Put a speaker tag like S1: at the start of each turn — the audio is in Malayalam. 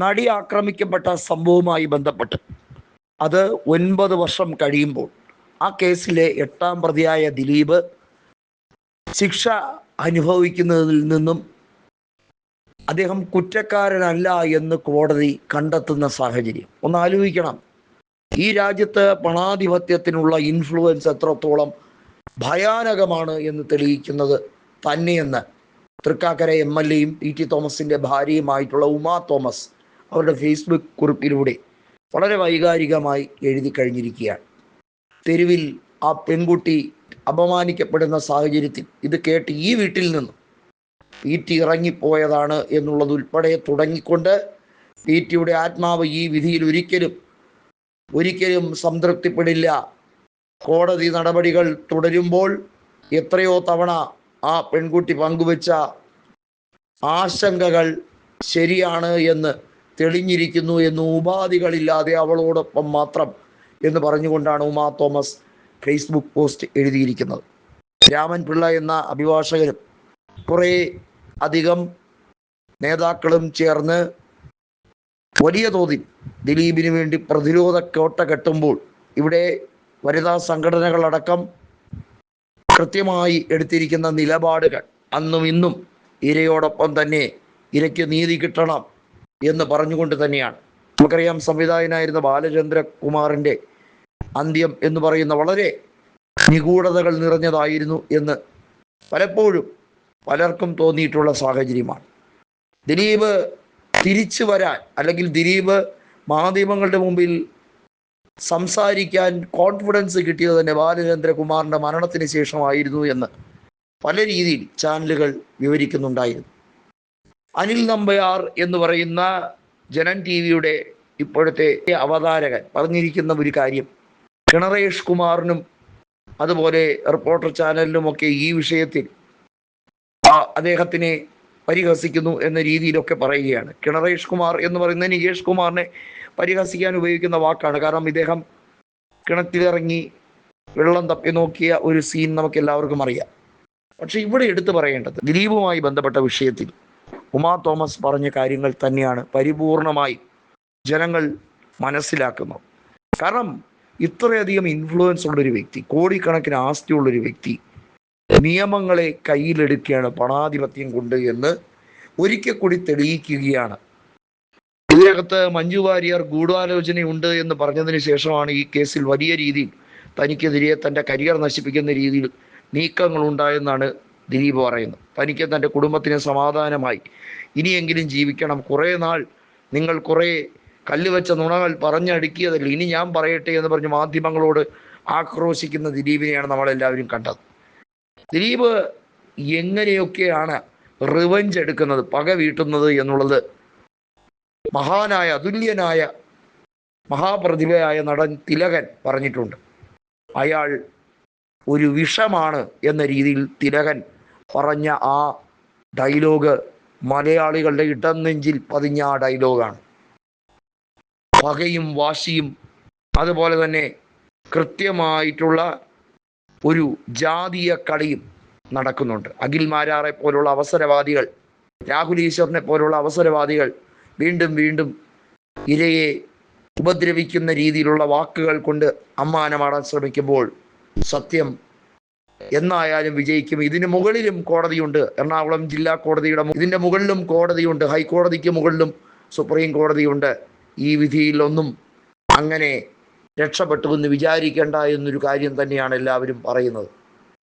S1: നടി ആക്രമിക്കപ്പെട്ട സംഭവവുമായി ബന്ധപ്പെട്ട് അത് 9 വർഷം കഴിയുമ്പോൾ ആ കേസിലെ 8ാം പ്രതിയായ ദിലീപ് ശിക്ഷ അനുഭവിക്കുന്നതിൽ നിന്നും അദ്ദേഹം കുറ്റക്കാരനല്ല എന്ന് കോടതി കണ്ടെത്തുന്ന സാഹചര്യം ഒന്ന് ആലോചിക്കണം. ഈ രാജ്യത്ത് പണാധിപത്യത്തിനുള്ള ഇൻഫ്ലുവൻസ് എത്രത്തോളം ഭയാനകമാണ് എന്ന് തെളിയിക്കുന്നത് തന്നെയെന്ന് തൃക്കാക്കര MLA-യും PT തോമസിൻ്റെ ഭാര്യയുമായിട്ടുള്ള ഉമാ തോമസ് അവരുടെ ഫേസ്ബുക്ക് കുറിപ്പിലൂടെ വളരെ വൈകാരികമായി എഴുതി കഴിഞ്ഞിരിക്കുകയാണ്. തെരുവിൽ ആ പെൺകുട്ടി അപമാനിക്കപ്പെടുന്ന സാഹചര്യത്തിൽ ഇത് കേട്ട് ഈ വീട്ടിൽ നിന്നും PT ഇറങ്ങിപ്പോയതാണ് എന്നുള്ളതുൾപ്പെടെ തുടങ്ങിക്കൊണ്ട് PTയുടെ ആത്മാവ് ഈ വിധിയിൽ ഒരിക്കലും സംതൃപ്തിപ്പെടില്ല. കോടതി നടപടികൾ തുടരുമ്പോൾ എത്രയോ തവണ ആ പെൺകുട്ടി പങ്കുവച്ച ആശങ്കകൾ ശരിയാണ് എന്ന് തെളിഞ്ഞിരിക്കുന്നു എന്ന് ഉപാധികളില്ലാതെ അവളോടൊപ്പം മാത്രം എന്ന് പറഞ്ഞുകൊണ്ടാണ് ഉമാ തോമസ് ഫേസ്ബുക്ക് പോസ്റ്റ് എഴുതിയിരിക്കുന്നത്. രാമൻ പിള്ള എന്ന അഭിഭാഷകനും കുറേ അധികം നേതാക്കളും ചേർന്ന് വലിയ തോതിൽ ദിലീപിന് വേണ്ടി പ്രതിരോധ കോട്ട കെട്ടുമ്പോൾ ഇവിടെ വനിതാ സംഘടനകളടക്കം കൃത്യമായി എടുത്തിരിക്കുന്ന നിലപാടുകൾ അന്നും ഇന്നും ഇരയോടൊപ്പം തന്നെ ഇരയ്ക്ക് നീതി കിട്ടണം എന്ന് പറഞ്ഞുകൊണ്ട് തന്നെയാണ്. നമുക്കറിയാം, സംവിധായകനായിരുന്ന ബാലചന്ദ്രകുമാറിൻ്റെ അന്ത്യം എന്ന് പറയുന്ന വളരെ നിഗൂഢതകൾ നിറഞ്ഞതായിരുന്നു എന്ന് പലപ്പോഴും പലർക്കും തോന്നിയിട്ടുള്ള സാഹചര്യമാണ്. ദിലീപ് തിരിച്ചു വരാൻ അല്ലെങ്കിൽ ദിലീപ് മാധ്യമങ്ങളുടെ മുമ്പിൽ സംസാരിക്കാൻ കോൺഫിഡൻസ് കിട്ടിയത് തന്നെ ബാലചന്ദ്രകുമാറിൻ്റെ മരണത്തിന് ശേഷമായിരുന്നു എന്ന് പല രീതിയിൽ ചാനലുകൾ വിവരിക്കുന്നുണ്ടായിരുന്നു. അനിൽ നമ്പ്യാർ എന്ന് പറയുന്ന ജനൻ TV-യുടെ ഇപ്പോഴത്തെ അവതാരകൻ പറഞ്ഞിരിക്കുന്ന ഒരു കാര്യം, കിണറേഷ് കുമാറിനും അതുപോലെ റിപ്പോർട്ടർ ചാനലിനുമൊക്കെ ഈ വിഷയത്തിൽ അദ്ദേഹത്തിനെ പരിഹസിക്കുന്നു എന്ന രീതിയിലൊക്കെ പറയുകയാണ്. കിണറേഷ് കുമാർ എന്ന് പറയുന്ന നികേഷ് കുമാറിനെ പരിഹസിക്കാൻ ഉപയോഗിക്കുന്ന വാക്കാണ്. കാരണം ഇദ്ദേഹം കിണറ്റിലിറങ്ങി വെള്ളം തപ്പി നോക്കിയ ഒരു സീൻ നമുക്ക് എല്ലാവർക്കും അറിയാം. പക്ഷെ ഇവിടെ എടുത്തു പറയേണ്ടത് ദിലീപുമായി ബന്ധപ്പെട്ട വിഷയത്തിൽ ഉമാ തോമസ് പറഞ്ഞ കാര്യങ്ങൾ തന്നെയാണ് പരിപൂർണമായി ജനങ്ങൾ മനസ്സിലാക്കുന്നത്. കാരണം ഇത്രയധികം ഇൻഫ്ലുവൻസ് ഉള്ളൊരു വ്യക്തി, കോടിക്കണക്കിന് ആസ്തിയുള്ളൊരു വ്യക്തി നിയമങ്ങളെ കയ്യിലെടുക്കുകയാണ് പണാധിപത്യം കൊണ്ട് എന്ന് ഒരിക്കൽ കൂടി തെളിയിക്കുകയാണ്. ഇതിനകത്ത് മഞ്ജു വാര്യർ ഗൂഢാലോചനയുണ്ട് എന്ന് പറഞ്ഞതിന് ശേഷമാണ് ഈ കേസിൽ വലിയ രീതിയിൽ തനിക്കെതിരെ തൻ്റെ കരിയർ നശിപ്പിക്കുന്ന രീതിയിൽ നീക്കങ്ങൾ ഉണ്ടായെന്നാണ് ദിലീപ് പറയുന്നത്. തനിക്ക് തൻ്റെ കുടുംബത്തിന് സമാധാനമായി ഇനിയെങ്കിലും ജീവിക്കണം, കുറേ നാൾ നിങ്ങൾ കുറേ കല്ലുവെച്ച നുണകൾ പറഞ്ഞടുക്കിയതല്ല, ഇനി ഞാൻ പറയട്ടെ എന്ന് പറഞ്ഞ് മാധ്യമങ്ങളോട് ആക്രോശിക്കുന്ന ദിലീപിനെയാണ് നമ്മളെല്ലാവരും കണ്ടത്. ദിലീപ് എങ്ങനെയൊക്കെയാണ് റിവഞ്ച് എടുക്കുന്നത്, പക വീട്ടുന്നത് എന്നുള്ളത് മഹാനായ അതുല്യനായ മഹാപ്രതിഭയായ നടൻ തിലകൻ പറഞ്ഞിട്ടുണ്ട്. അയാൾ ഒരു വിഷമാണ് എന്ന രീതിയിൽ തിലകൻ പറഞ്ഞ ആ ഡയലോഗ് മലയാളികളുടെ ഇടനെഞ്ചിൽ പതിഞ്ഞ ആ ഡയലോഗാണ്. പകയും വാശിയും അതുപോലെ തന്നെ കൃത്യമായിട്ടുള്ള ഒരു ജാതീയ കളിയും നടക്കുന്നുണ്ട്. അഖിൽ മാരാറെ പോലുള്ള അവസരവാദികൾ, രാഹുൽ ഈശ്വറിനെ പോലുള്ള അവസരവാദികൾ വീണ്ടും വീണ്ടും ഇരയെ ഉപദ്രവിക്കുന്ന രീതിയിലുള്ള വാക്കുകൾ കൊണ്ട് അമ്മാനമാടാൻ ശ്രമിക്കുമ്പോൾ സത്യം എന്നായാലും വിജയിക്കും. ഇതിന് മുകളിലും കോടതിയുണ്ട്, എറണാകുളം ജില്ലാ കോടതിയുടെ ഇതിൻ്റെ മുകളിലും കോടതിയുണ്ട്, ഹൈക്കോടതിക്ക് മുകളിലും സുപ്രീം കോടതിയുണ്ട്. ഈ വിധിയിലൊന്നും അങ്ങനെ രക്ഷപ്പെട്ടു എന്ന് വിചാരിക്കേണ്ട എന്നൊരു കാര്യം തന്നെയാണ് എല്ലാവരും പറയുന്നത്.